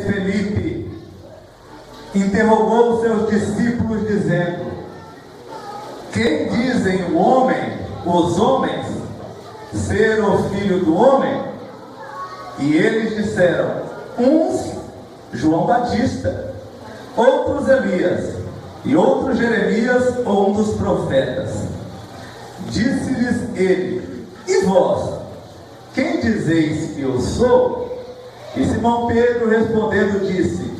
Felipe interrogou os seus discípulos dizendo: quem dizem os homens, ser o filho do homem? E eles disseram: uns João Batista, outros Elias, e outros Jeremias ou um dos profetas. Disse-lhes ele: e vós, quem dizeis que eu sou? E Simão Pedro respondendo disse: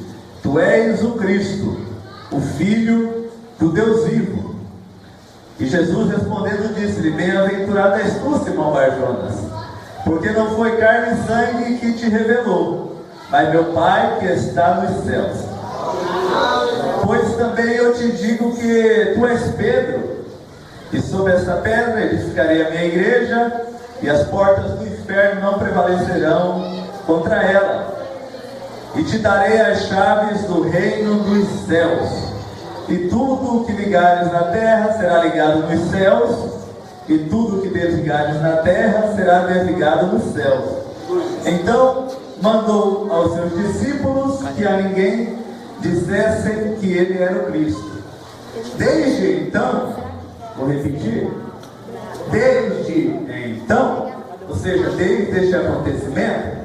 tu és o Cristo, o Filho do Deus vivo. E Jesus respondendo disse-lhe: bem-aventurado és tu, Simão Bar-Jonas, porque não foi carne e sangue que te revelou, mas meu Pai que está nos céus. Pois também eu te digo que tu és Pedro, e sobre essa pedra edificarei a minha igreja, e as portas do inferno não prevalecerão contra ela. E te darei as chaves do reino dos céus. E tudo o que ligares na terra será ligado nos céus, e tudo o que desligares na terra será desligado nos céus. Então mandou aos seus discípulos que a ninguém dissessem que ele era o Cristo. Desde então, vou repetir, desde então, ou seja, desde este acontecimento,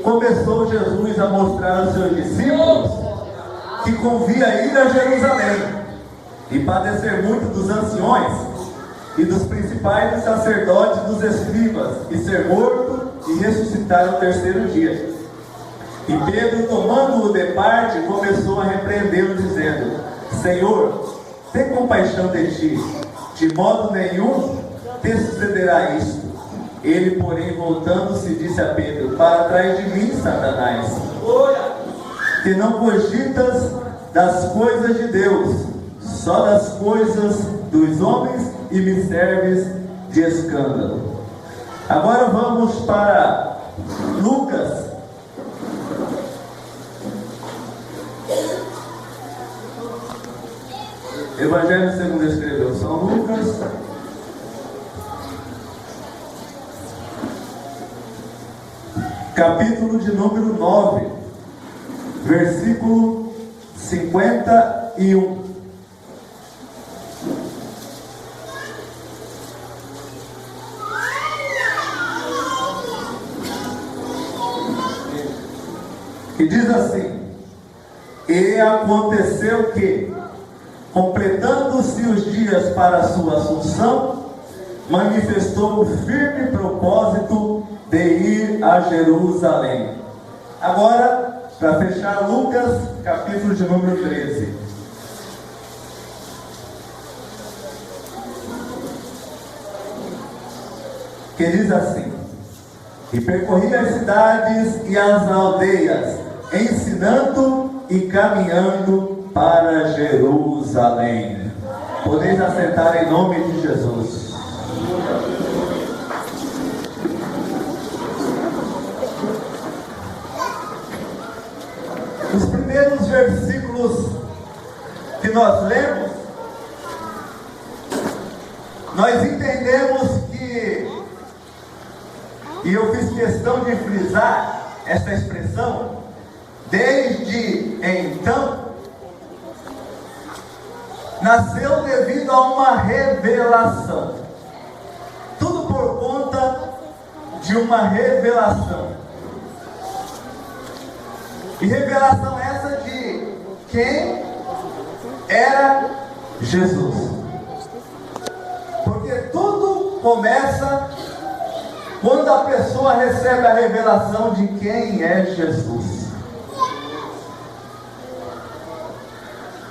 começou Jesus a mostrar aos seus discípulos que convia ir a Jerusalém e padecer muito dos anciões e dos principais dos sacerdotes, dos escribas, e ser morto e ressuscitar no terceiro dia. E Pedro, tomando-o de parte, começou a repreendê-lo, dizendo: Senhor, tem compaixão de ti, de modo nenhum te sucederá isto. Ele, porém, voltando-se, disse a Pedro: para trás de mim, Satanás, que não cogitas das coisas de Deus, só das coisas dos homens, e me serves de escândalo. Agora vamos para Lucas, Evangelho segundo escreveu São Lucas, capítulo de número 9, versículo 51. Que diz assim: e aconteceu que, completando-se os dias para a sua assunção, manifestou o firme propósito de ir a Jerusalém. Agora, para fechar, Lucas, capítulo de número 13. Que diz assim: e percorria as cidades e as aldeias, ensinando e caminhando para Jerusalém. Podeis assentar em nome de Jesus. Os primeiros versículos que nós lemos, nós entendemos que, e eu fiz questão de frisar essa expressão, desde então, nasceu devido a uma revelação. Tudo por conta de uma revelação. E revelação essa de quem era Jesus. Porque tudo começa quando a pessoa recebe a revelação de quem é Jesus.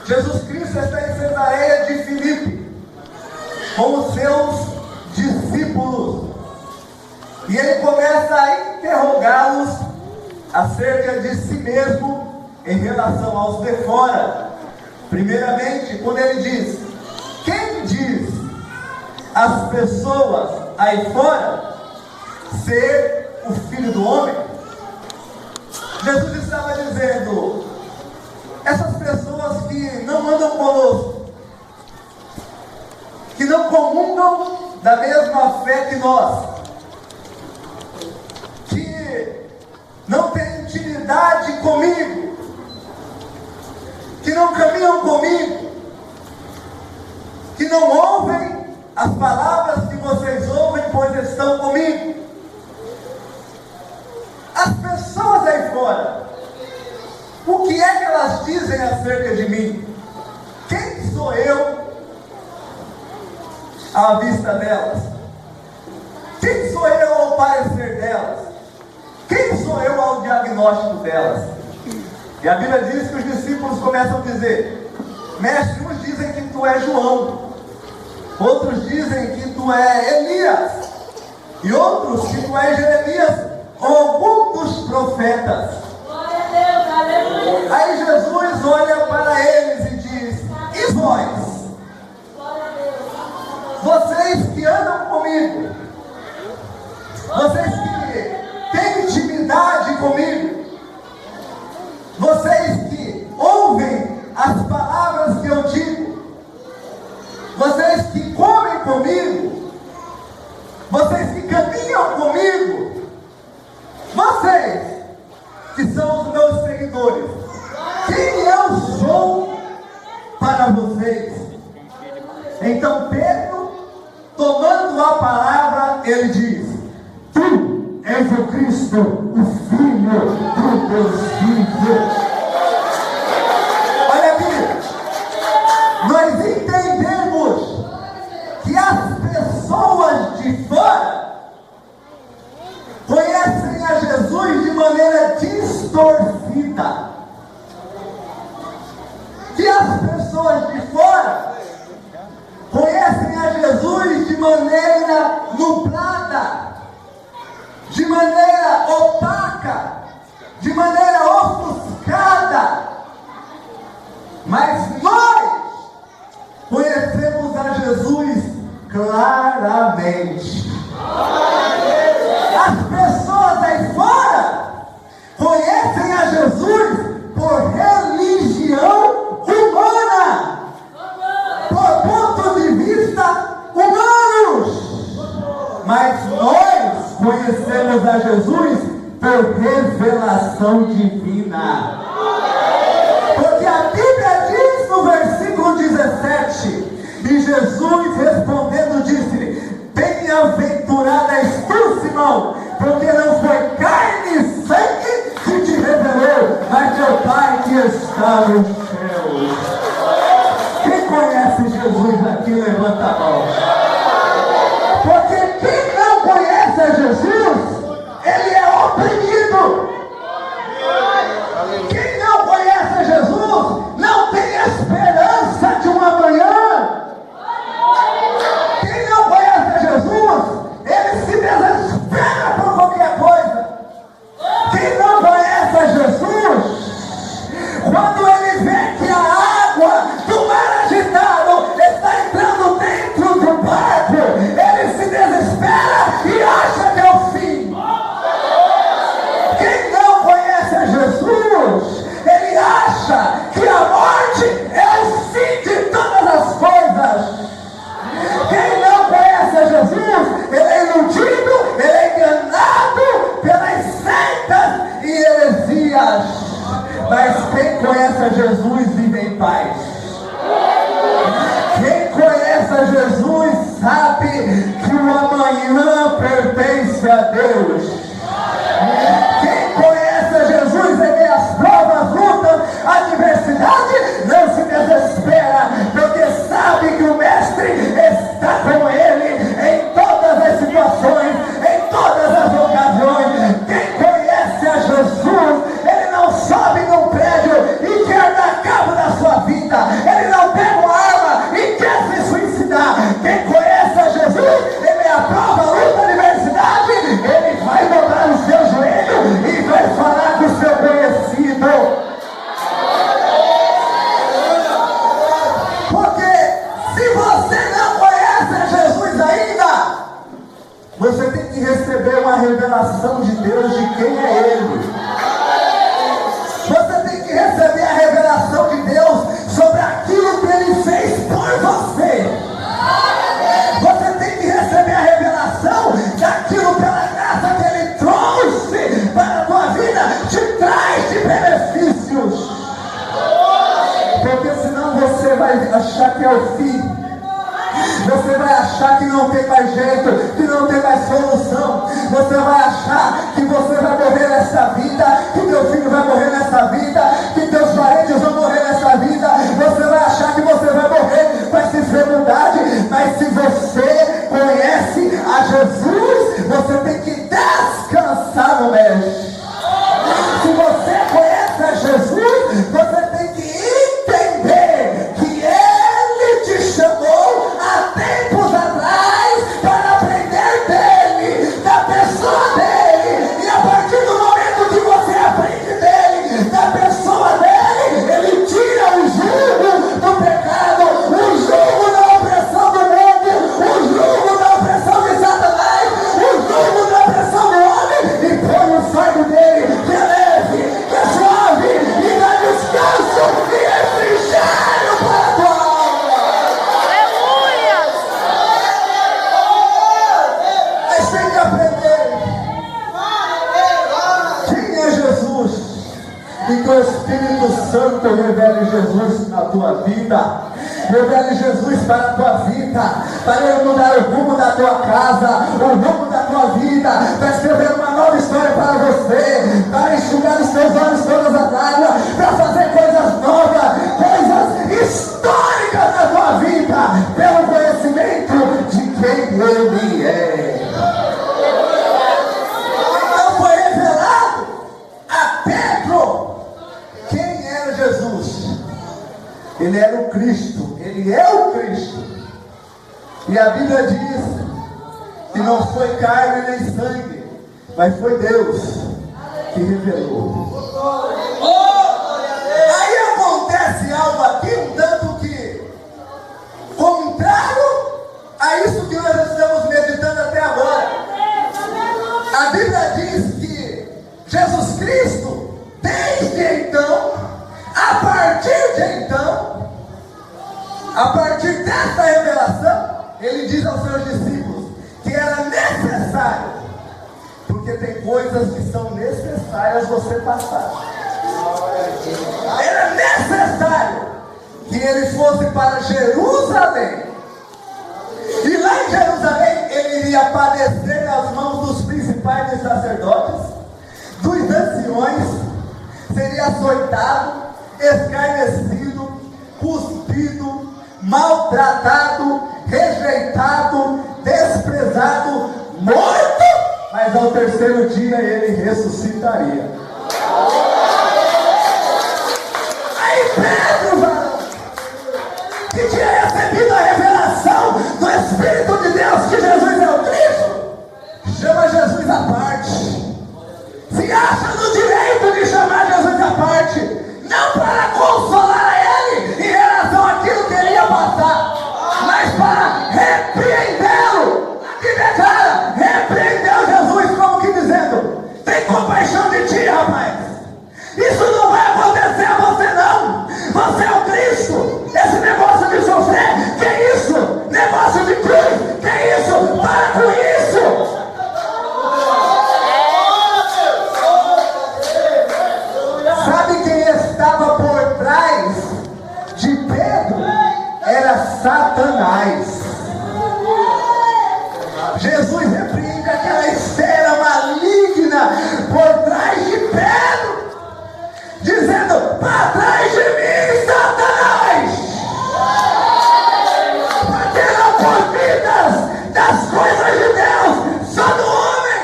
Jesus Cristo está em Cesareia de Filipe com os seus discípulos, e ele começa a interrogá-los acerca de si mesmo em relação aos de fora. Primeiramente, quando ele diz: quem diz as pessoas aí fora ser o Filho do Homem? Jesus estava dizendo: essas pessoas que não andam conosco, que não comungam da mesma fé que nós, que não têm intimidade comigo, dizem acerca de mim? Quem sou eu à vista delas? Quem sou eu ao parecer delas? Quem sou eu ao diagnóstico delas? E a Bíblia diz que os discípulos começam a dizer: mestre, uns dizem que tu és João, outros dizem que tu és Elias, e outros que tu és Jeremias, ou algum dos profetas. Glória a Deus, aleluia. Aí Jesus olha para eles e diz: e vós? Glória a Deus. Vocês que andam comigo, vocês que têm intimidade comigo, vocês que ouvem as palavras que eu digo, vocês que comem comigo, vocês que caminham comigo, vocês que são os meus seguidores, quem eu sou para vocês? Então Pedro, tomando a palavra, ele diz: tu és o Cristo, o Filho do Deus vivo. Olha aqui, nós entendemos que as pessoas de fora conhecem a Jesus de maneira distorcida. Que as pessoas de fora conhecem a Jesus de maneira nublada, de maneira opaca, de maneira ofuscada. Mas nós conhecemos a Jesus claramente. As pessoas aí fora conhecem a Jesus por religião humana, por pontos de vista humanos. Mas nós conhecemos a Jesus por revelação divina. Porque a Bíblia diz no versículo 17: e Jesus respondendo disse-lhe: bem-aventurado és tu, Simão, porque não foi carne e sangue que te revelou, mas teu Pai que está nos céus. Quem conhece Jesus aqui, levanta a mão. Porque quem não conhece a Jesus, ele é oprimido. Quem não conhece a Jesus não tem esperança de um amanhã. Quem não conhece a Jesus, ele se desespera por qualquer coisa. Quem não conhece a Jesus, quando ele vê que a água do mar agitado está entrando dentro do barco, ele se desespera e acha que é o fim. Quem não conhece a Jesus, ele acha que a morte é o fim de todas as coisas. Quem não conhece a Jesus, ele é iludido, ele é enganado pelas seitas e heresias. Mas quem conhece a Jesus vive em paz. Quem conhece a Jesus sabe que o amanhã pertence a Deus. Quem conhece a Jesus em meio às provas, lutas, adversidade, não se desespera, porque sabe que o Mestre está com ele em todas as situações, em todas as ocasiões. Quem conhece a Jesus, ele não sobe num prédio e quer dar cabo da sua vida, ele não pega uma arma e quer se suicidar. Quem conhece a Jesus, ele aprova a luta, a adversidade, ele vai dobrar o seu joelho e vai falar com o seu conhecido. Porque se você não conhece a Jesus ainda, você tem que receber uma revelação de Deus de quem é Ele. Você tem que receber a revelação de Deus sobre aquilo que Ele fez por você. Você tem que receber a revelação daquilo pela graça que Ele trouxe para a tua vida, te traz de benefícios. Porque senão você vai achar que é o fim. Você vai achar que não tem mais jeito, que não tem mais solução. Você vai achar que você vai morrer nessa vida, que teu filho vai morrer nessa vida, que teus parentes vão morrer E que o Espírito Santo revele Jesus na tua vida. Revele Jesus para a tua vida, para ele mudar o rumo da tua casa, o rumo da tua vida, para escrever uma nova história para você, para enxugar os teus olhos todas as águas, para fazer coisas novas, coisas históricas na tua vida, pelo conhecimento de quem ele é. Então foi revelado a Pedro quem era Jesus. Ele era o Cristo, ele é o Cristo. E a Bíblia diz que não foi carne nem sangue, mas foi Deus que revelou. Aí acontece algo aqui, um tanto que contrário a isso que nós estamos meditando até agora. A Bíblia diz que Jesus Cristo, desde então, a partir dessa revelação, ele diz aos seus discípulos que era necessário, porque tem coisas que são necessárias você passar. Era necessário que ele fosse para Jerusalém. E lá em Jerusalém ele iria padecer nas mãos dos principais dos sacerdotes, dos anciões, seria açoitado, escarnecido, cuspido, maltratado, rejeitado, desprezado, morto, mas ao terceiro dia ele ressuscitaria. Aí Pedro, varão, que tinha recebido a revelação do Espírito de Deus que Jesus é o Cristo, chama Jesus à parte. Se acha no direito de chamar Jesus à parte, não para consolar a ele em relação àquilo que ele ia passar, mas para repreendê-lo. Aqui declara, repreendeu Jesus, como que dizendo, tem compaixão de ti, rapaz. Isso não vai acontecer a você não. Você é o Cristo. Esse negócio de sofrer, que é isso? Negócio de cruz, que é isso? Para com isso. Sabe quem estava por trás de Pedro? Era Satanás. Jesus repreende aquela esfera maligna por trás de Pedro, dizendo, para trás de mim, Satanás, porque não convidas das coisas de Deus, só do homem.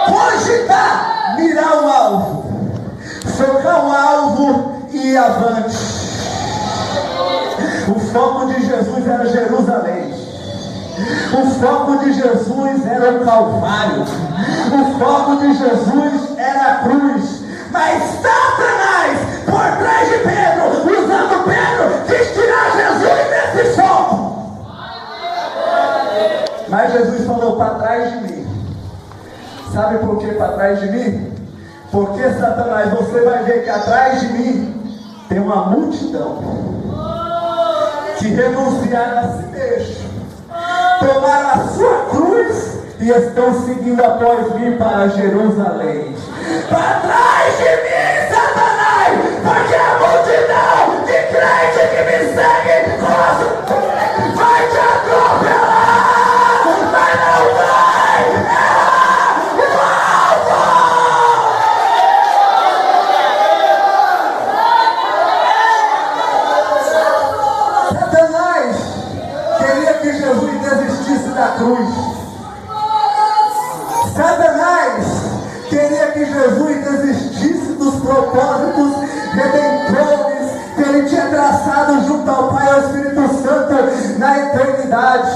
Cogitar, mirar o alvo, focar o alvo e ir avante. O foco de Jesus era Jerusalém. O foco de Jesus era o Calvário. O foco de Jesus era a cruz. Mas Satanás, por trás de Pedro, usando Pedro, quis tirar Jesus desse foco. Mas Jesus falou, para trás de mim. Sabe por que para trás de mim? Porque Satanás, você vai ver que atrás de mim tem uma multidão que renunciaram a si mesmo, tomaram a sua cruz e estão seguindo após mim para Jerusalém. Para trás de mim, Satanás, porque a multidão de crente que me segue vai te atropelar, mas não vai errar o alvo. Satanás queria que Jesus desistisse da cruz. Satanás queria que Jesus desistisse dos propósitos redentores que ele tinha traçado junto ao Pai e ao Espírito Santo na eternidade.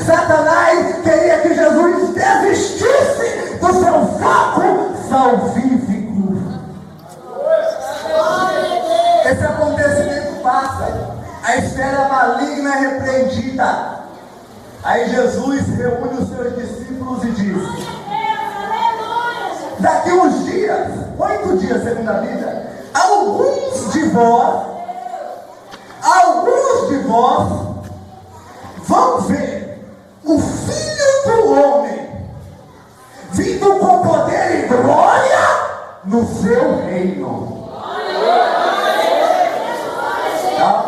Satanás queria que Jesus desistisse do seu foco salvífico. Esse acontecimento passa, a esfera maligna é repreendida. Aí Jesus reúne os seus discípulos e diz, daqui uns dias, 8 dias segundo a Bíblia, alguns de vós vão ver o Filho do Homem vindo com poder e glória no seu seu reino. Tá?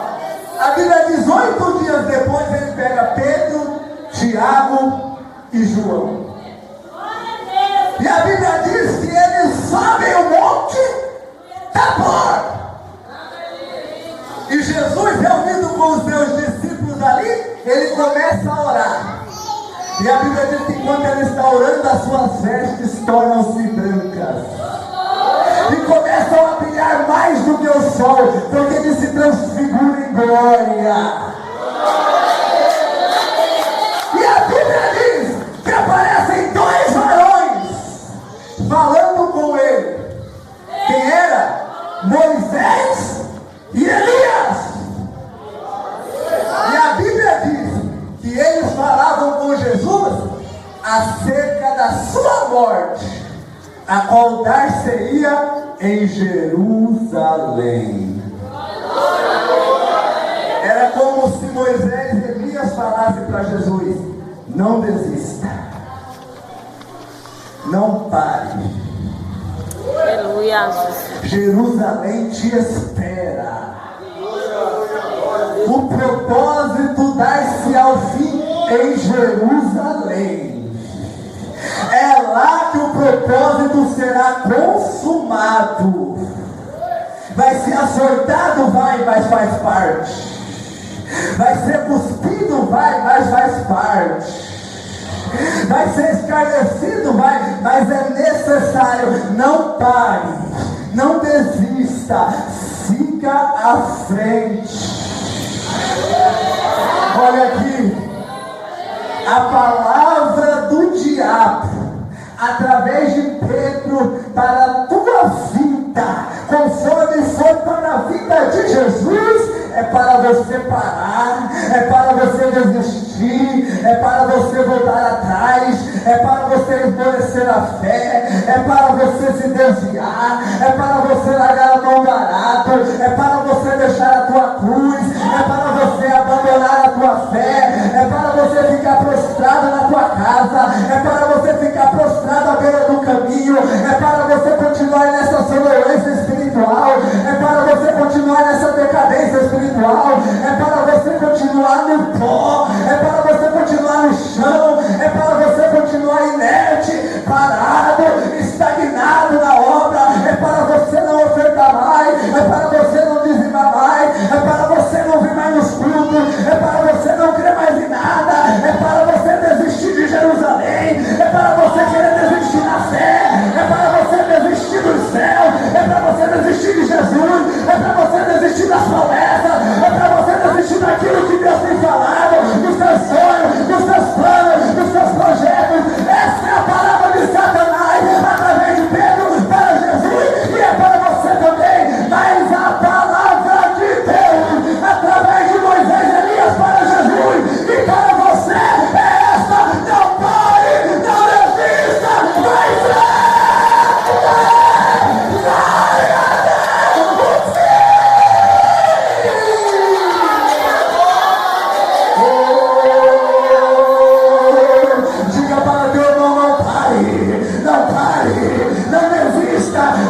A Bíblia diz, 8 dias depois ele pega Pedro, Tiago e João. E a Bíblia diz que eles sobem o monte Tabor. E Jesus, reunido com os seus discípulos ali, ele começa a orar. E a Bíblia diz que enquanto ele está orando, as suas vestes tornam-se brancas. E começam a brilhar mais do que o sol, porque ele se transfigura em glória. E a Bíblia diz que aparecem 2 varões falando com ele. Quem era? Moisés e Elias. E a Bíblia diz que eles falavam com Jesus acerca da sua morte, a qual dar-se-ia em Jerusalém. Era como se Moisés e Elias falassem para Jesus: não desista, não pare, Aleluia. Jerusalém te espera. O propósito dar-se ao fim em Jerusalém. É lá que o propósito será consumado. Vai ser açoitado, vai, mas faz parte. Vai ser cuspido, vai, mas faz parte. Vai ser escarnecido, vai, mas é necessário. Não pare, não desista, siga à frente. Olha aqui, a palavra do diabo, através de Pedro, para a tua vida, conforme foi para a vida de Jesus, é para você parar, é para você desistir, é para você voltar atrás, é para você endurecer a fé, é para você se desviar, é para você largar a mão do arado, é para você deixar a tua cruz, é para você abandonar a tua fé, é para você ficar prostrado na tua casa, é para você ficar prostrado à beira do caminho, é para você continuar nessa sonolência espiritual, é para você continuar nessa decadência espiritual, é para você continuar no pó, é para você continuar no chão, é para você continuar inerte, parado, estagnado na obra, é para você não ofertar mais, é para você não dizimar mais, é para você não vir mais nos cultos, é para você não crer mais em nada, é para você desistir de Jerusalém, é para você querer desistir na fé, é para você desistir do céu, é para você desistir de Jesus, é para você desistir das promessas, é para você desistir daquilo que Deus tem falado, dos seus sonhos, dos seus planos, dos seus projetos. Essa é a palavra de Satanás através de Pedro para Jesus, e é para você também. Mas a palavra de Deus através de Moisés e Elias para Jesus e para você é esta: não pare, não desista, vai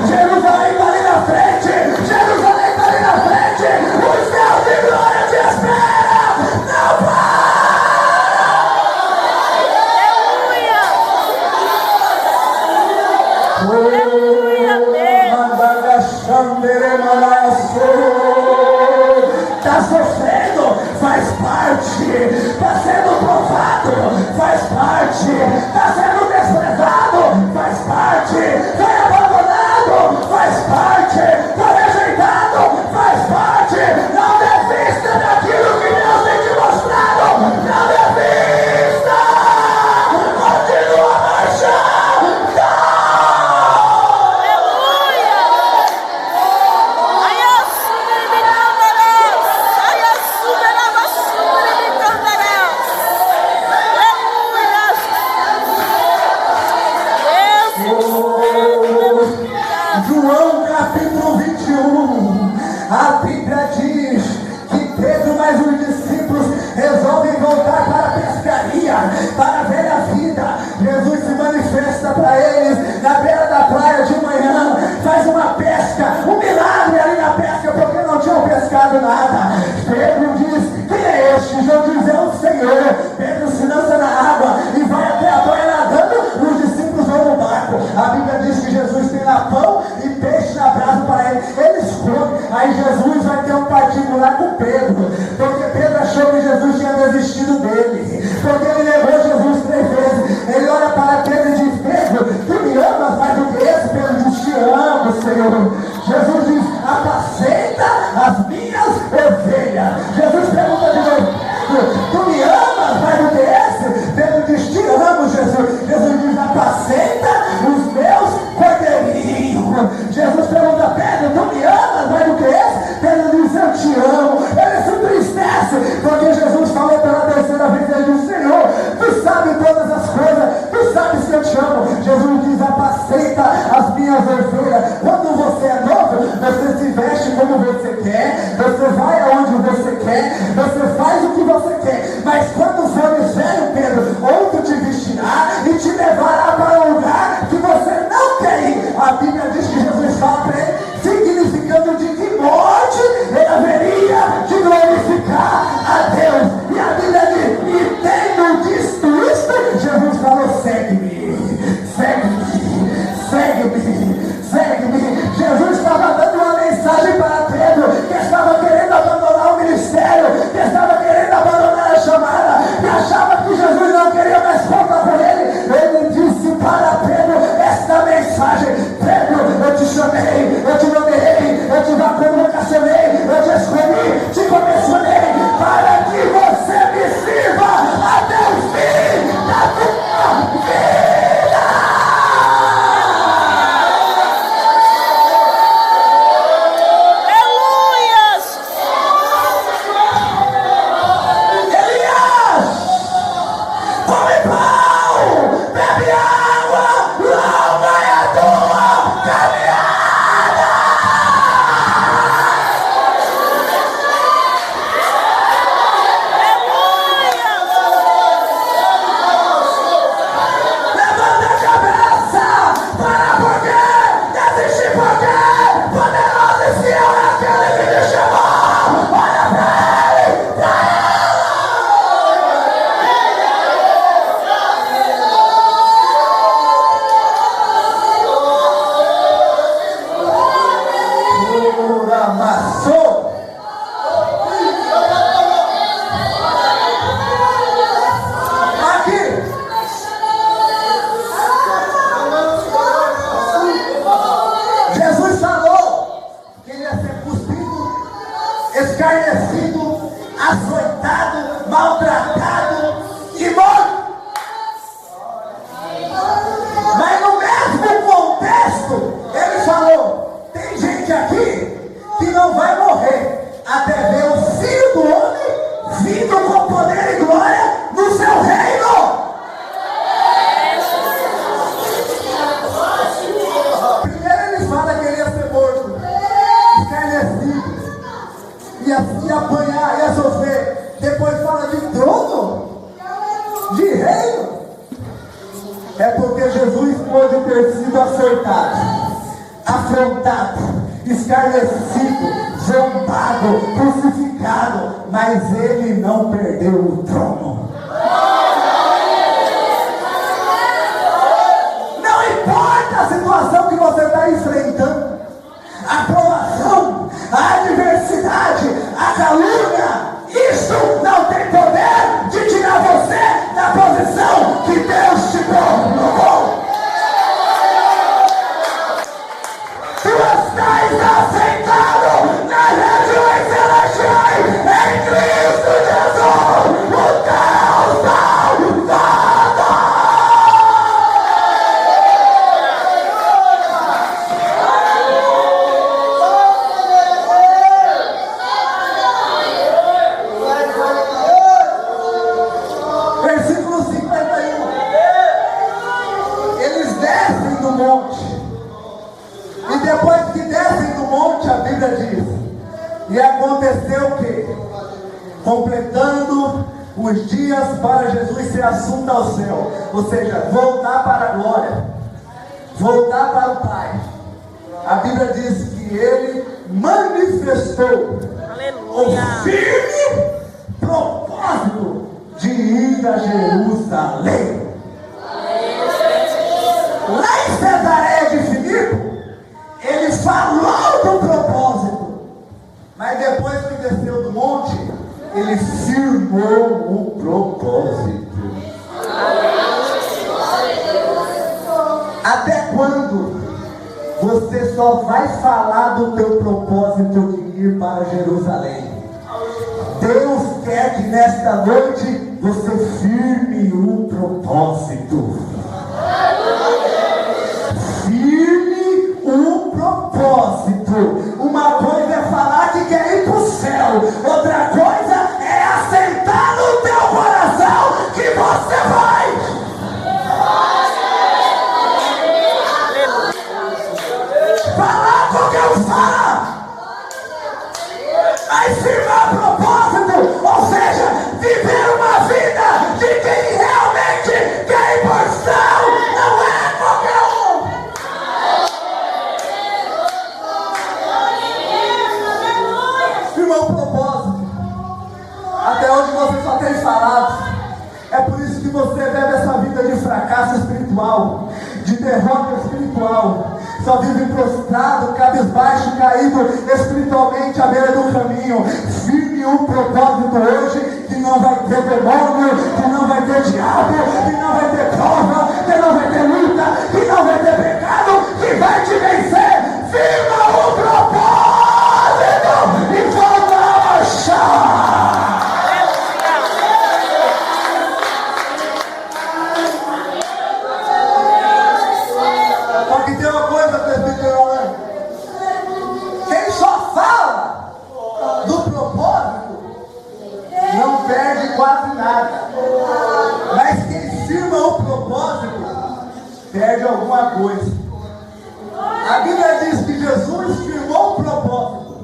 Jerusalém está ali na frente, Jerusalém está ali na frente, o céu de glória te espera, não para! Está sofrendo, faz parte, está sendo provado, faz parte, está sendo desprezado, faz parte, foi abandonado, faz parte, foi rejeitado, faz parte. Não desista daquilo que Deus tem te mostrado, não desista, continua marchando. João capítulo 21, a Bíblia diz que Pedro mais os discípulos resolvem voltar para a pescaria, para a velha vida. Jesus se manifesta para eles na beira da praia de manhã, faz uma pesca, um milagre ali na pesca, porque não tinham pescado nada. Pedro diz: quem é este? João diz: é o Senhor. Pedro se lança na água e vai até a praia nadando. Os discípulos vão no barco. A Bíblia diz que Jesus tem lá pão e peixe na brasa para eles. Eles comem. Aí Jesus vai ter um particular com Pedro, porque Pedro achou que Jesus tinha desistido dele, porque ele negou Jesus 3 vezes. Ele olha para Pedro e diz: Pedro, tu me amas mais do que esse? Pedro diz: te amo, Senhor. Jesus diz: apacenta as minhas ovelhas. Jesus pergunta de novo: tu me amas mais do que esse? Pedro diz: te amo, Jesus. Jesus diz: apacenta os meus cordeirinhos. Jesus pergunta: Pedro, tu me amas mais do que esse? Pedro diz: eu te amo. Ele se entristece, porque Jesus falou pela 3ª vez. Ele diz: Senhor, tu sabes todas as coisas, tu sabes que eu te amo. Jesus diz: apacenta as minhas ovelhas. Quando você é novo, você se veste como você quer, você vai aonde você quer, você faz o que você quer. Mas quando fores velho, Pedro, outro te vestirá e te levará para um lugar que você não quer ir. A Bíblia diz que Jesus fala para ele, significando de que morte ele haveria de glorificar a Deus. E a Bíblia diz: e tendo dito isto, Jesus falou: segue-me, segue-me, segue-me, segue-me. Jesus estava dando uma mensagem para Pedro, que estava querendo abandonar o ministério, que estava querendo abandonar a chamada, que achava que Jesus não queria mais contar por ele. Ele disse para Pedro esta mensagem: Pedro, eu te chamei, eu te nomeei, eu te vocacionei, eu te escolhi, te comissionei para que você me sirva até o fim da tua vida. Aleluias! Elias, come pão, bebe água, lá vai a tua caminhada. Levanta a cabeça, para por quê? Desistir por quê? Poderoso e fiel é aquele que te chamou. Olha pra ele, Pura maçô. Aqui. Jesus falou que ele ia ser cuspido, escarnecido, açoitado, maltratado e morto. Mas no mesmo contexto, ele falou: tem gente aqui que não vai morrer até ver o Filho do Homem vindo com poder e glória no seu reino. Primeiro ele fala que ele ia ser morto, escarnecido, ia apanhar, ia sofrer. Depois fala de trono, de reino. É porque Jesus pode ter sido açoitado, afrontado, escarnecido, zombado, crucificado, mas ele não perdeu o trono. Não importa a situação que você está enfrentando, a provação, a adversidade, a calúnia, isso não tem poder de tirar você da posição que Deus te colocou. Tu estás assentado nas regiões celestiais em Cristo Jesus, o teu Salvador. Versículo 51. Eles descem do monte. E depois que descem do monte, a Bíblia diz: e aconteceu o quê? Completando os dias para Jesus ser assunto ao céu, ou seja, voltar para a glória, voltar para o Pai. A Bíblia diz que manifestou o Aleluia. firme propósito de ir a Jerusalém. Lá em Cesareia de Filipe, ele falou do propósito, mas depois que desceu do monte, ele firmou o propósito. Até quando você só vai falar do teu propósito de ir para Jerusalém? Deus quer que nesta noite você firme o propósito. Firme o propósito. Uma coisa é falar que quer ir para o céu, outra coisa é aceitar no teu coração que você vai. Falar com Deus fala, mas firmar propósito, ou seja, viver uma vida de quem realmente quer ir para o céu, não é qualquer um. Firmar o propósito, até onde você só tem falado. É por isso que você vive essa vida de fracasso espiritual, de derrota espiritual. Só vive prostrado, cabisbaixo, caído espiritualmente à beira do caminho. Firme um propósito hoje, que não vai ter demônio, que não vai ter diabo, que não vai ter prova, que não vai ter luta, que não vai ter pecado, que vai te vencer. Firma o propósito e volta a marchar. Porque tem uma coisa, presbiteriano, quem só fala do propósito não perde quase nada, mas quem firma o propósito perde alguma coisa. A Bíblia diz que Jesus firmou o propósito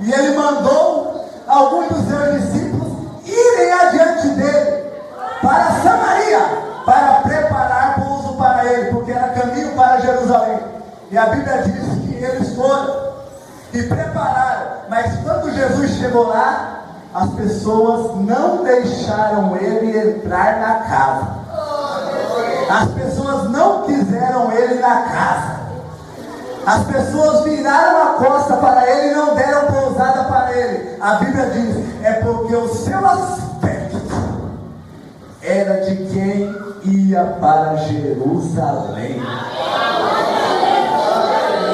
e ele mandou alguns dos seus discípulos irem adiante dele para Samaria, para preparar pouso para ele, porque era caminho para Jerusalém. E a Bíblia diz que eles foram e prepararam, mas quando Jesus chegou lá, as pessoas não deixaram ele entrar na casa. As pessoas não quiseram ele na casa. As pessoas viraram a costa para ele e não deram pousada para ele. A Bíblia diz, é porque o seu aspecto era de quem ia para Jerusalém.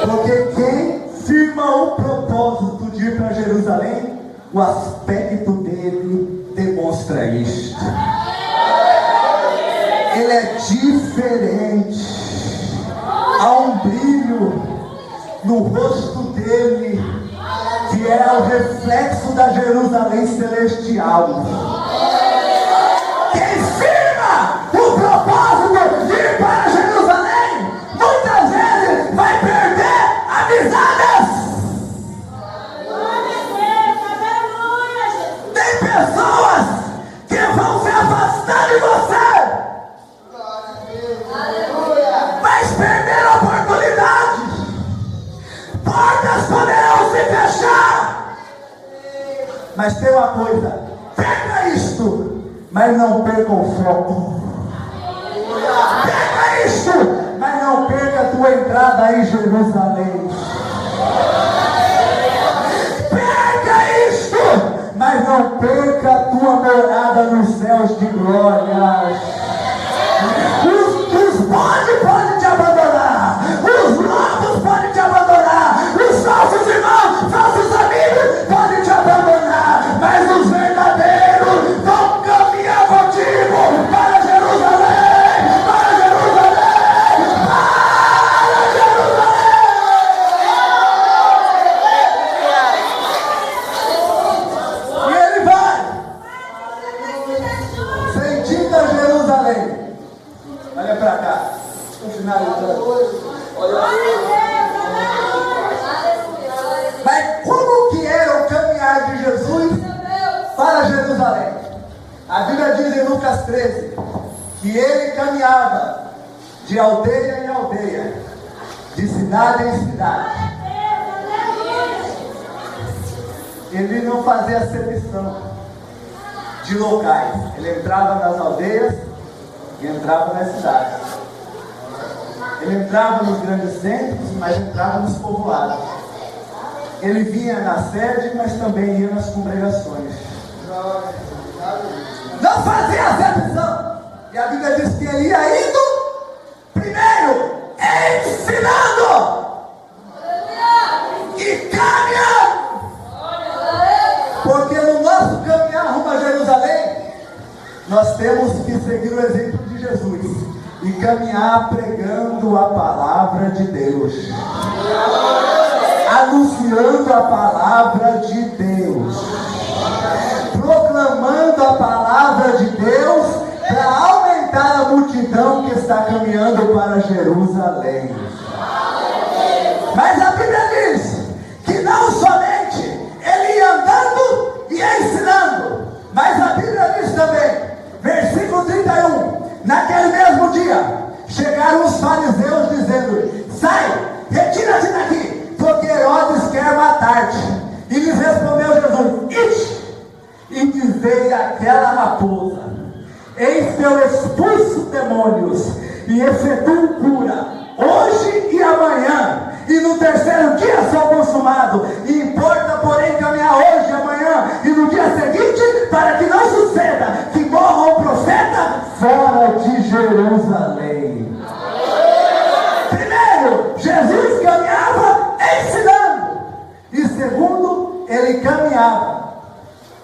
Porque quem firma o propósito de ir para Jerusalém, o aspecto dele demonstra isto. Ele é diferente. Há um brilho no rosto dele que é o reflexo da Jerusalém celestial. Quem firma o propósito de ir para Jerusalém, muitas vezes vai perder amizades. Tem pessoas que vão se afastar de você, mas perder oportunidades. Portas poderão se fechar, mas tem uma coisa: perca isto, mas não perca o foco. Perca isto, mas não perca a tua entrada em Jerusalém. Perca isto, mas não perca a tua morada nos céus de glória. Os bondes podem te abandonar, os lobos podem te abandonar, os falsos irmãos, falsos amigos podem te abandonar, mas os verdadeiros vão caminhar contigo para Jerusalém, para Jerusalém, para Jerusalém. E ele vai sentindo a Jerusalém. Olha para cá, finalizando. Mas como que era o caminhar de Jesus para Jerusalém? A Bíblia diz em Lucas 13 que ele caminhava de aldeia em aldeia, de cidade em cidade. ele não fazia acepção de locais. Ele entrava nas aldeias e entrava nas cidades. Ele entrava nos grandes centros, mas entrava nos povoados. Ele vinha na sede, mas também ia nas congregações. Não fazia acepção. E a Bíblia diz que ele ia indo primeiro ensinando e caminhando. Porque no nosso caminhar rumo a Jerusalém, nós temos que seguir o exemplo de Jesus e caminhar pregando a palavra de Deus, anunciando a palavra de Deus, proclamando a palavra de Deus para aumentar a multidão que está caminhando para Jerusalém. Mas a Bíblia diz que não somente ele ia andando e ensinando, mas a Bíblia diz também, versículo 31, naquele mesmo dia, chegaram os fariseus dizendo: sai, retira-te daqui, porque Herodes quer matar-te. E lhes respondeu Jesus: ide, e dizei àquela raposa: eis que eu expulso demônios e efetuo cura hoje e amanhã, e no terceiro dia sou consumado. E importa, porém, caminhar hoje, amanhã e no dia seguinte, para que não suceda que morra o profeta fora de Jerusalém. Primeiro, Jesus caminhava ensinando, e segundo, ele caminhava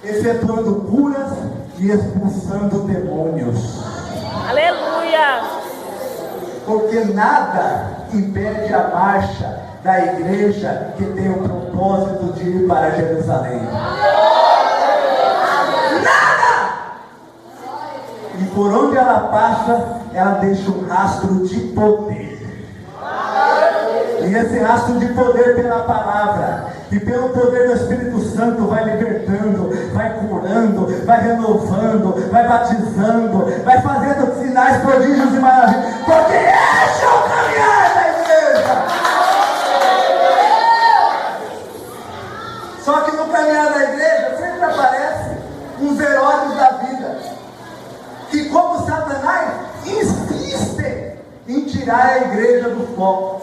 efetuando curas e expulsando demônios. Aleluia! Porque nada impede a marcha da igreja que tem o propósito de ir para Jerusalém. Nada! E por onde ela passa, ela deixa um rastro de poder. E esse rastro de poder pela palavra e pelo poder do Espírito Santo vai libertando, vai curando, vai renovando, vai batizando, vai fazendo sinais, prodígios e maravilhas. Porque esse é o caminhar da igreja. Só que no caminhar da igreja sempre aparece uns Herodes da vida, que, como Satanás, insistem em tirar a igreja do foco.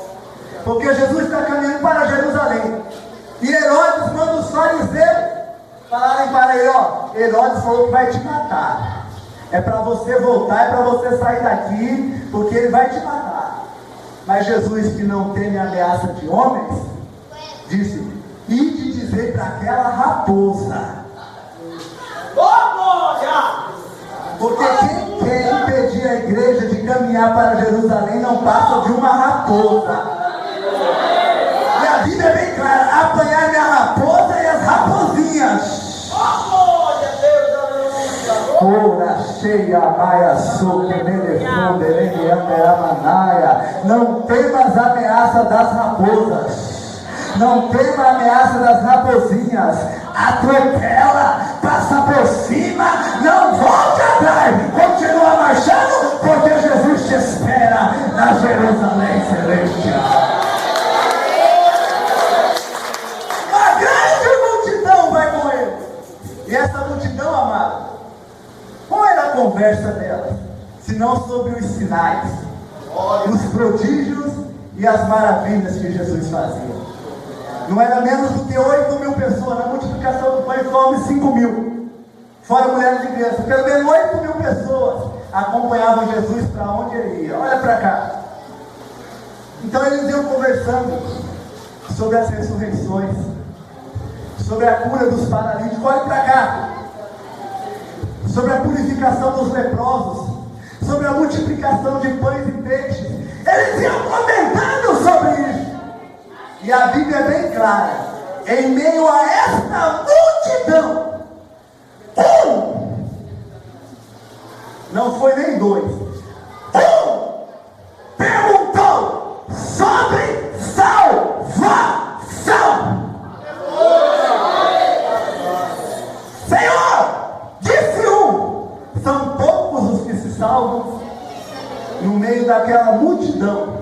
Porque Jesus está caminhando para Jerusalém. E Herodes manda os fariseus falarem para ele: ó, Herodes falou que vai te matar. É para você voltar, é para você sair daqui, porque ele vai te matar. Mas Jesus, que não teme ameaça de homens, disse: ide dizer para aquela raposa. Porque quem quer impedir a igreja de caminhar para Jerusalém não passa de uma raposa. E a Bíblia é bem clara: apanhar minha raposa e as raposinhas. Ora cheia, maia, soque, telefonde, não temas a ameaça das raposas, não tema a ameaça das raposinhas. Atropela, passa por cima, não volte atrás, continua marchando, porque Jesus te espera na Jerusalém celestial. Uma grande multidão vai com ele. E essa multidão, amado, qual era a conversa dela? Senão sobre os sinais, os prodígios e as maravilhas que Jesus fazia. Não era menos do que 8.000 pessoas. Na multiplicação do pão e come 5.000, fora mulheres e crianças. Pelo menos 8.000 pessoas acompanhavam Jesus para onde ele ia. Olha para cá. Então eles iam conversando sobre as ressurreições, sobre a cura dos paralíticos. Olha para cá. Sobre a purificação dos leprosos, sobre a multiplicação de pães e peixes. Eles iam comentando sobre isso. E a Bíblia é bem clara: em meio a esta multidão, não foi nem dois, perguntou sobre salvação. Senhor, disse são poucos os que se salvam. No meio daquela multidão,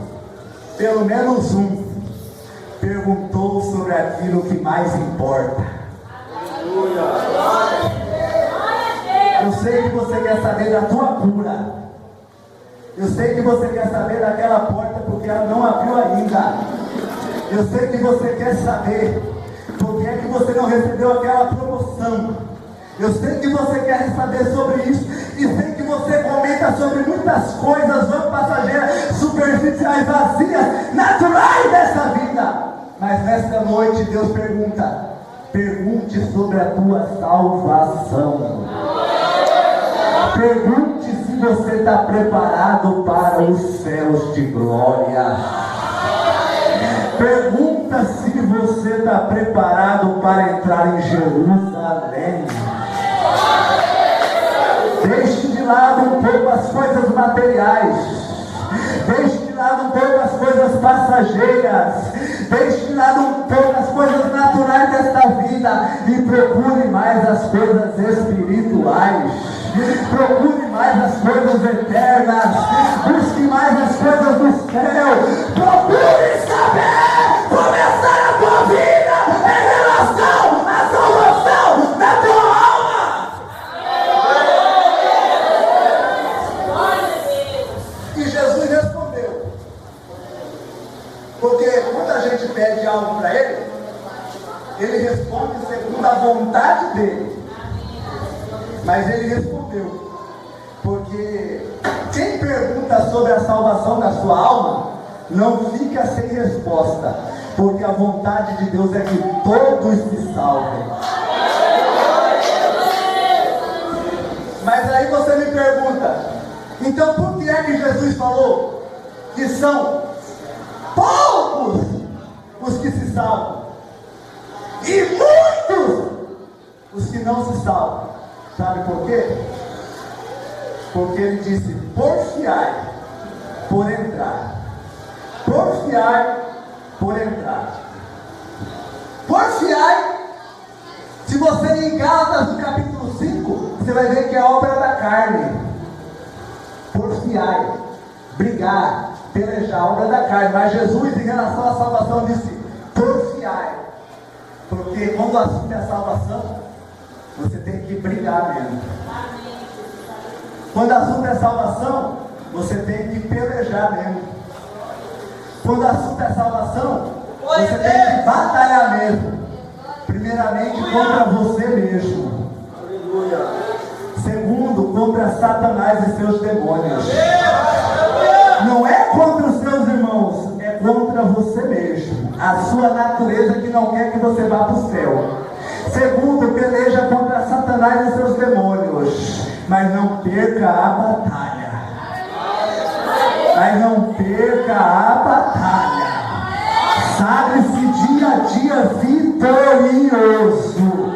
pelo menos perguntou sobre aquilo que mais importa. Eu sei que você quer saber da tua cura. Eu sei que você quer saber daquela porta porque ela não abriu ainda. Eu sei que você quer saber por que é que você não recebeu aquela promoção. Eu sei que você quer saber sobre isso. E sei que você comenta sobre muitas coisas, vão passageiras, superficiais, vazias, naturais dessa vida. Mas nesta noite Deus pergunte sobre a tua salvação. Pergunte se você está preparado para os céus de glória. Pergunta se você está preparado para entrar em Jerusalém. Deixe de lado um pouco as coisas materiais. Deixe de lado um pouco as coisas passageiras. Deixe de lado um pouco as coisas naturais desta vida. E procure mais as coisas espirituais. Procure mais as coisas eternas. Busque mais as coisas do céu. Procure saber começar a tua vida em relação à salvação da tua alma. E Jesus respondeu. Porque quando a gente pede algo para ele responde segundo a vontade dele. Mas ele respondeu, porque quem pergunta sobre a salvação da sua alma, não fica sem resposta, porque a vontade de Deus é que todos se salvem. Mas aí você me pergunta, então por que é que Jesus falou que são poucos os que se salvam, e muitos os que não se salvam? Sabe por quê? Porque ele disse, porfiai por entrar. Porfiai por entrar. Porfiai. Se você ir em Gálatas no capítulo 5, você vai ver que é obra da carne. Porfiai. Brigar, pelejar, obra da carne. Mas Jesus, em relação à salvação, disse, porfiai. Porque quando o assunto é a salvação, você tem que brigar mesmo. Quando o assunto é salvação, você tem que pelejar mesmo. Quando o assunto é salvação, você tem que batalhar mesmo. Primeiramente contra você mesmo. Segundo, contra Satanás e seus demônios. Não é contra os seus irmãos, é contra você mesmo. A sua natureza que não quer que você vá para o céu. Segundo, peleja contra Satanás e seus demônios. Mas não perca a batalha. Mas não perca a batalha. Sabe-se dia a dia vitorioso.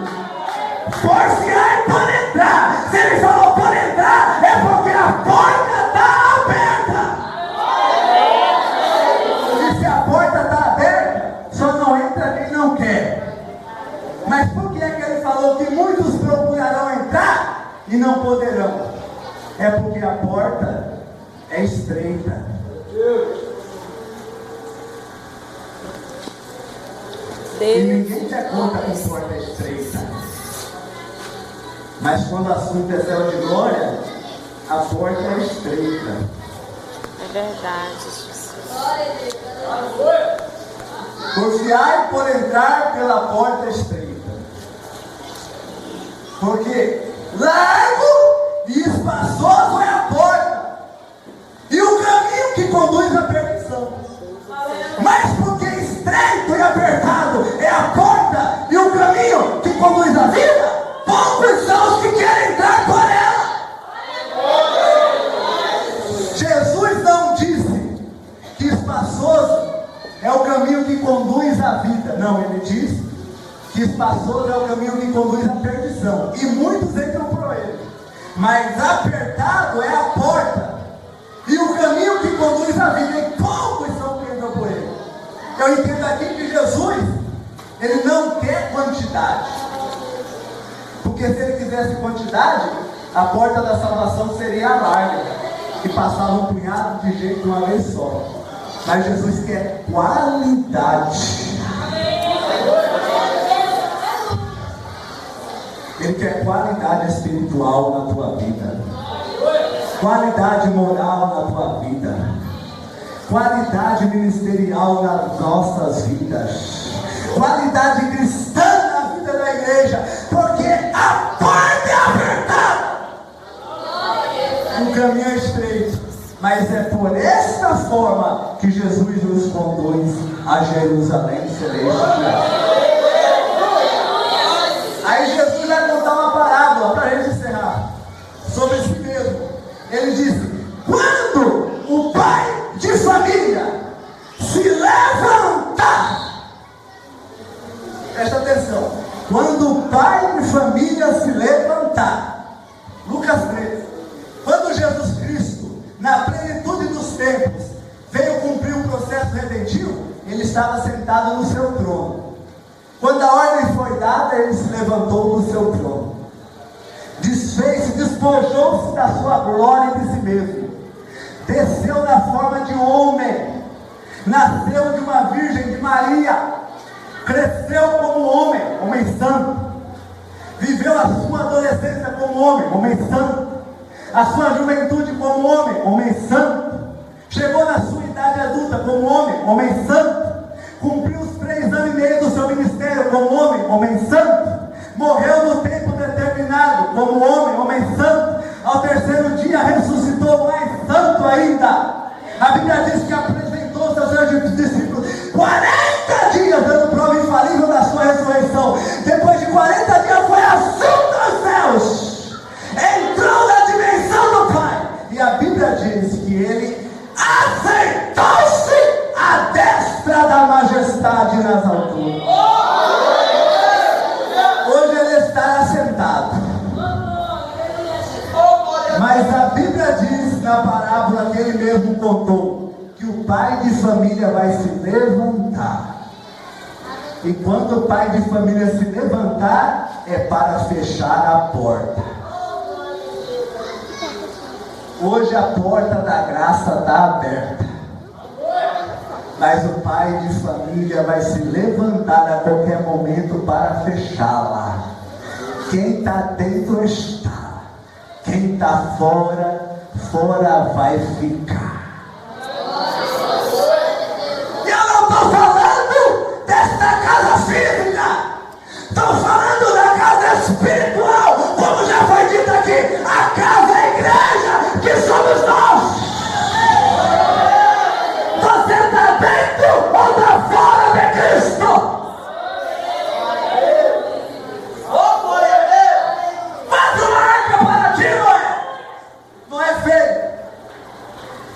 Porfiai por entrar. Se ele falou por entrar, é porque a porta está aberta. E se a porta está aberta, só não entra quem não quer. Mas por que é que ele falou que muitos procurarão entrar e não poderão? É porque a porta é estreita. E ninguém quer conta com porta estreita. Mas quando o assunto é céu de glória, a porta é estreita. É verdade, Jesus. Porfiai por entrar pela porta estreita. Porque largo e espaçoso é a porta, e o caminho que conduz à perdição. Mas porque estreito e apertado é a porta e o caminho que conduz à vida, poucos são os que querem entrar por ela. Jesus não disse que espaçoso é o caminho que conduz à vida. Não, ele disse que espaçoso é o caminho que conduz à perdição, e muitos entram por ele. Mas apertado é a porta e o caminho que conduz à vida, e poucos são que entram por ele. Eu entendo aqui que Jesus, ele não quer quantidade, porque se ele quisesse quantidade, a porta da salvação seria larga e passava um punhado de gente de uma vez só. Mas Jesus quer qualidade. quer qualidade espiritual na tua vida, qualidade moral na tua vida, qualidade ministerial nas nossas vidas, qualidade cristã na vida da igreja, porque a porta é apertada, o caminho é estreito, mas é por esta forma que Jesus nos conduz a Jerusalém celeste. Aí Jesus vai contar uma parábola para a gente encerrar sobre si mesmo. Ele disse: quando o pai de família se levantar, presta atenção, quando o pai de família se levantar, Lucas 13, quando Jesus Cristo, na plenitude dos tempos, veio cumprir o processo redentivo, ele estava sentado no seu trono. Quando a ordem foi dada, ele se levantou do seu trono, desfez-se, despojou-se da sua glória e de si mesmo, desceu na forma de homem, nasceu de uma virgem, de Maria, cresceu como homem, homem santo, viveu a sua adolescência como homem santo, a sua juventude como homem santo, chegou na sua idade adulta como homem santo, cumpriu os 3 anos e meio do seu ministério como homem santo, morreu no tempo determinado como homem santo, ao 3º dia ressuscitou mais santo ainda. A Bíblia diz que apresentou-se aos seus discípulos 40 dias dando prova infalível da sua ressurreição. Depois de 40 dias foi assunto aos céus, entrou na dimensão do Pai, e a Bíblia diz que ele assentou-se à destra da majestade nas alturas. Hoje ele está assentado, mas a Bíblia diz na parábola que ele mesmo contou, que o pai de família vai se levantar, e quando o pai de família se levantar, é para fechar a porta. Hoje a porta da graça está aberta, mas o pai de família vai se levantar a qualquer momento para fechá-la. Quem está dentro está, quem está fora, fora vai ficar. E eu não estou falando desta casa física, estou falando da casa espiritual, como já foi dito aqui, a casa é a igreja, que somos nós. Você está dentro ou está fora de Cristo? Faz uma arca para ti, não é feio.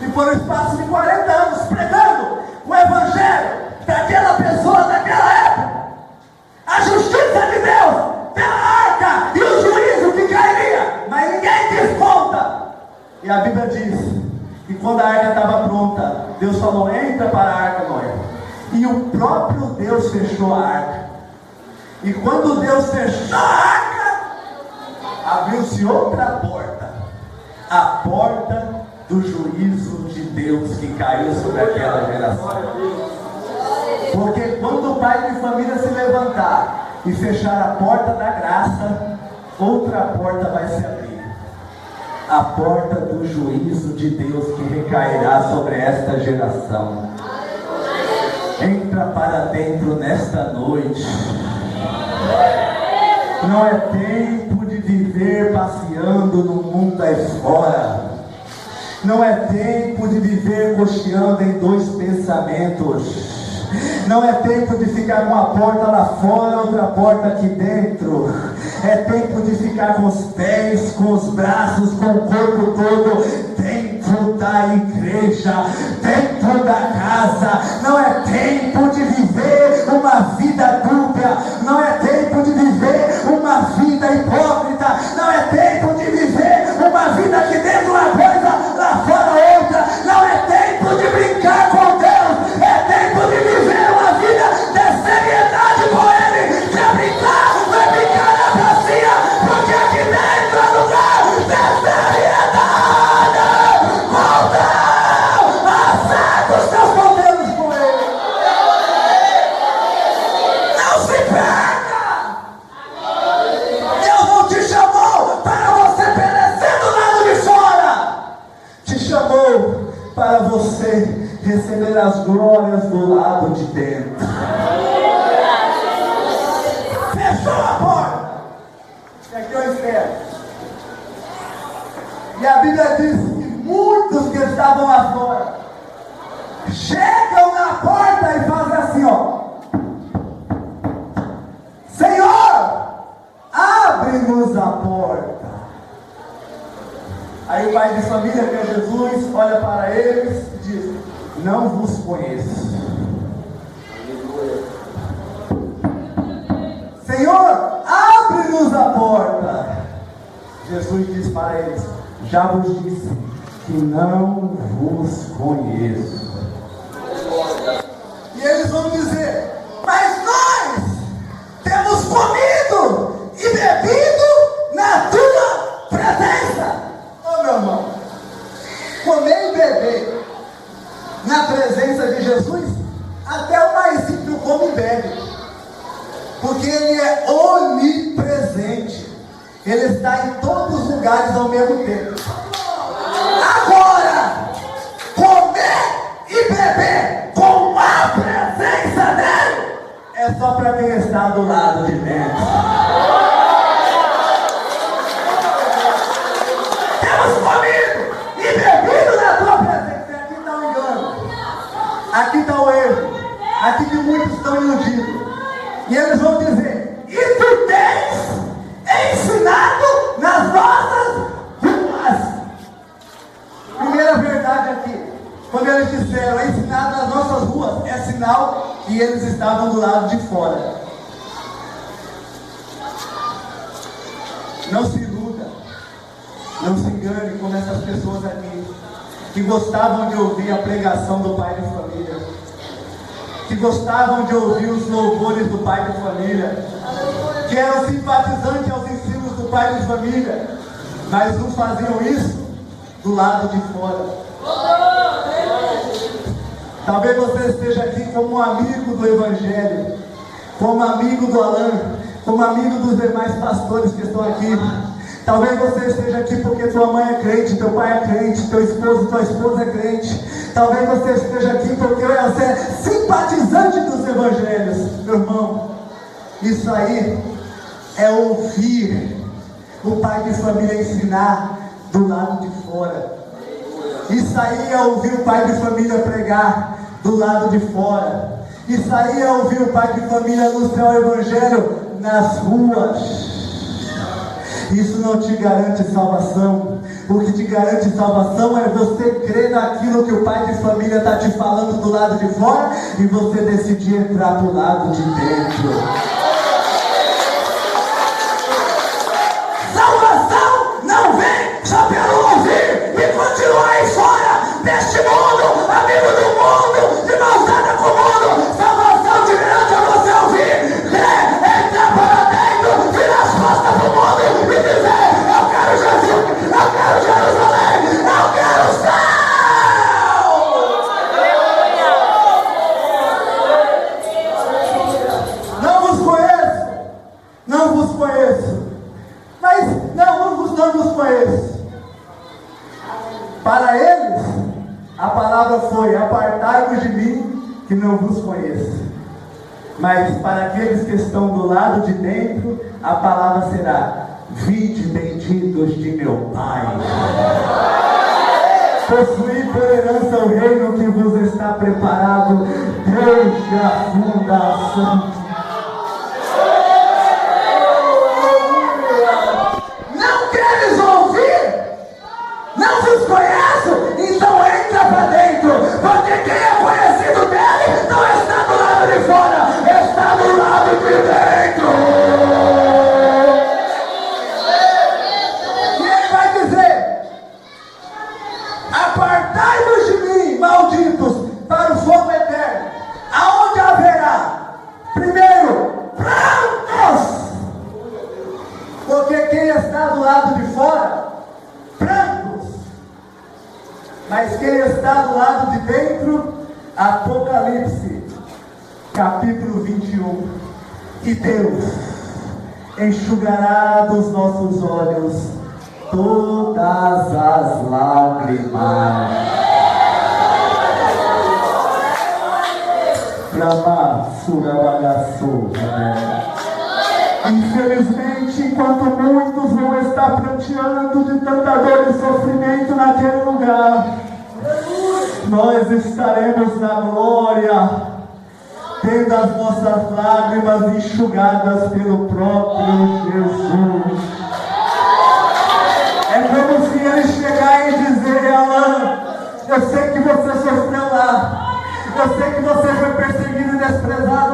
E por um espaço de 40 anos pregando o evangelho daquela pessoa, daquela época, a justiça de Deus pela arca e o juízo que cairia, mas ninguém desconta. E a Bíblia diz que quando a arca estava pronta, Deus falou: entra para a arca, Noé. E o próprio Deus fechou a arca. E quando Deus fechou a arca, abriu-se outra porta, a porta do juízo de Deus que caiu sobre aquela geração. Porque quando o pai de família se levantar e fechar a porta da graça, outra porta vai se abrir, a porta do juízo de Deus que recairá sobre esta geração. Entra para dentro nesta noite. Não é tempo de viver passeando no mundo aí fora. Não é tempo de viver cocheando em 2 pensamentos. Não é tempo de ficar com a porta lá fora, outra porta aqui dentro. É tempo de ficar com os pés, com os braços, com o corpo todo dentro da igreja, dentro da casa. Não é tempo de viver uma vida dúbia. Não é tempo de viver uma vida hipócrita. Não é tempo de viver uma vida aqui dentro uma coisa, lá fora outra. Não é tempo de brincar com Deus. É tempo de viver uma vida de seriedade com Ele. Quer brincar? Vai brincar na pracinha, porque aqui dentro é lugar de seriedade. Volta! Acerta os teus poderes com Ele. Não se perca! as glórias do lado de dentro. Fechou a porta. E aqui eu espero. E a Bíblia diz que muitos que estavam lá fora chegam na porta e fazem assim, ó: Senhor, abre-nos a porta. Aí o pai de família, que é Jesus, olha para eles e diz: não vos conheço. Senhor, abre-nos a porta. Jesus diz para eles: já vos disse que não vos conheço. E eles vão dizer: mas nós temos comido e bebido na tua presença. Ô meu irmão, comer e beber na presença de Jesus, até o mais simples come e bebe, porque Ele é onipresente. Ele está em todos os lugares ao mesmo tempo. Agora, comer e beber com a presença dele é só para quem está do lado de dentro. Temos comido e bebido na tua presença. E aqui está o engano, aqui está o erro, aqui que muitos estão iludidos. E eles vão dizer: e tu tens ensinado nas nossas ruas. Primeira verdade aqui, quando eles disseram ensinado nas nossas ruas, é sinal que eles estavam do lado de fora. Não se iluda, não se engane como essas pessoas aqui, que gostavam de ouvir a pregação do pai de família, que gostavam de ouvir os louvores do pai de família, que eram simpatizantes aos ensinos do pai de família, mas não faziam isso do lado de fora. Talvez você esteja aqui como um amigo do Evangelho, como amigo do Alan, como amigo dos demais pastores que estão aqui. Talvez você esteja aqui porque tua mãe é crente, teu pai é crente, teu esposo, tua esposa é crente. Talvez você esteja aqui porque você é simpatizante dos evangelhos. Meu irmão, isso aí é ouvir o pai de família ensinar do lado de fora. Isso aí é ouvir o pai de família pregar do lado de fora. Isso aí é ouvir o pai de família anunciar o evangelho nas ruas. Isso não te garante salvação. O que te garante salvação é você crer naquilo que o pai de família está te falando do lado de fora e você decidir entrar do lado de dentro. Salvação não vem só pelo ouvir e continuar aí fora deste mundo, amigo do mundo, de mãos dadas com o mundo. Salvação te garante a você ouvir, crer, entrar para dentro, virar as costas do mundo e dizer: eu quero Jesus, eu quero Jerusalém, eu quero o céu. Não vos conheço, não vos conheço. Mas não vos conheço. Para eles, a palavra foi: apartai-vos de mim, que não vos conheço. Mas para aqueles que estão do lado de dentro, a palavra será: vinde benditos de meu Pai. Possuí por herança o reino que vos está preparado desde a fundação. Não queres ouvir? Não vos conheço? Então entra para dentro, porque quem é conhecido dele não está do lado de fora, está do lado de dentro. E ele vai dizer: apartai-vos de mim, malditos, para o fogo eterno, aonde haverá, primeiro, prantos, porque quem está do lado de fora, prantos, mas quem está do lado de dentro, Apocalipse, capítulo 21, e Deus enxugará dos nossos olhos todas as lágrimas. Infelizmente, enquanto muitos vão estar pranteando de tanta dor e sofrimento naquele lugar, nós estaremos na glória, tendo as nossas lágrimas enxugadas pelo próprio Jesus. É como se ele chegar e dizer: Alan, eu sei que você sofreu lá, eu sei que você foi perseguido e desprezado